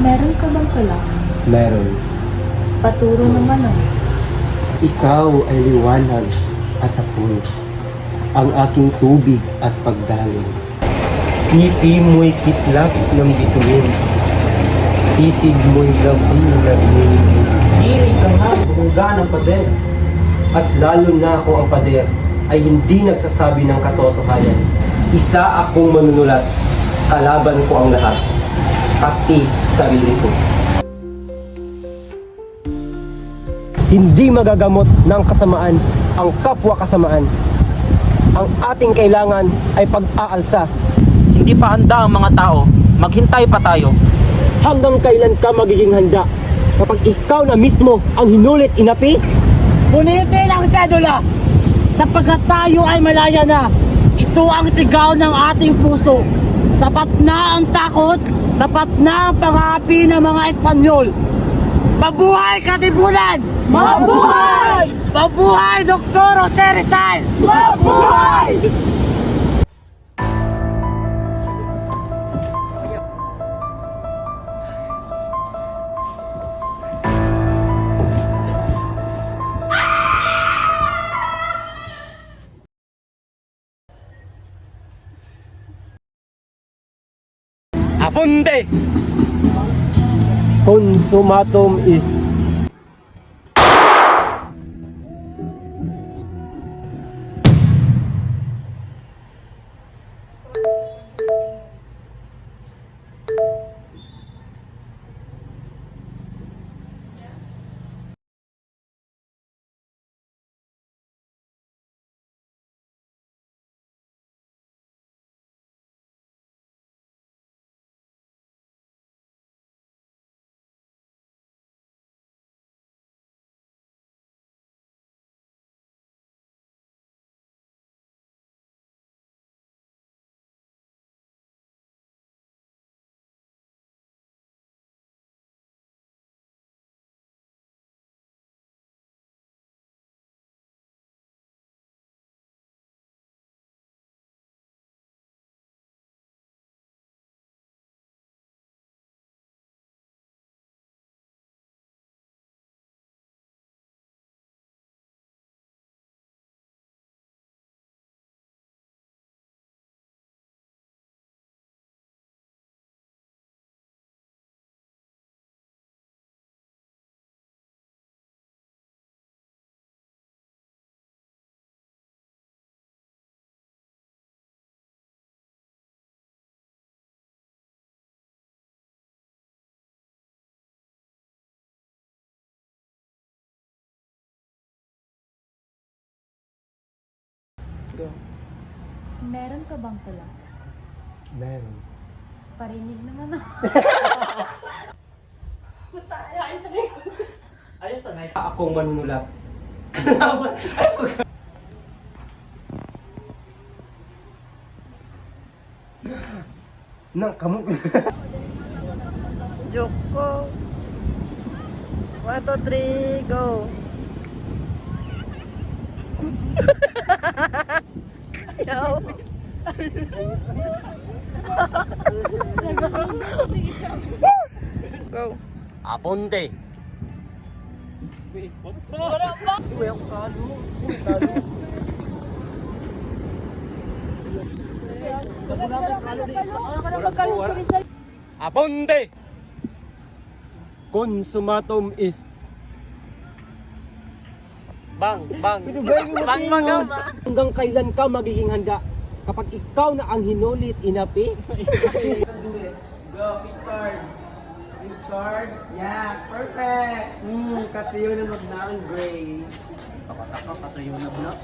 Meron ka bang tula? Meron. Paturo naman ah. Ikaw ay liwanag at apoy, ang aking tubig at pagdaloy. Ngiti mo'y kislap ng bituin, titig mo'y gabi naging. Hilig ka nga bumungga ng pader, at lalo na kung ang pader ay hindi nagsasabi ng katotohanan. Isa akong manunulat, kalaban ko ang lahat, pati sarili ko. Hindi magagamot ng kasamaan ang kapwa kasamaan. Ang ating kailangan ay pag-aalsa. Hindi pa handa ang mga tao. Maghintay pa tayo. Hanggang kailan ka magiging handa? Kapag ikaw na mismo ang hinulit inapi? Punitin ang sedula sapagkat tayo ay malaya na. Ito ang sigaw ng ating puso. Sapat na ang takot, sapat na ang pangapi ng mga Espanyol. Mabuhay Katipunan! Mabuhay! Mabuhay Dr. Jose Rizal! Mabuhay! Apunte! Consumatum is Meron ka bang tula? meron. Parinig naman ah. Ayun sa night. Akong manunulat. Nang kamuk. Joke ko. 1, 2, 3, go! Ayaw. Go. Apunte! Uy, ako kalo. Apunte! Consumatum is Bang! Bang! Bang! Bang! hanggang kailan ka magiging handa? Kapag ikaw na ang hinulit inapi? Go, fish card. Fish card. Yeah, perfect. Katiyo na magnaang gray. Kapataka, patayo na.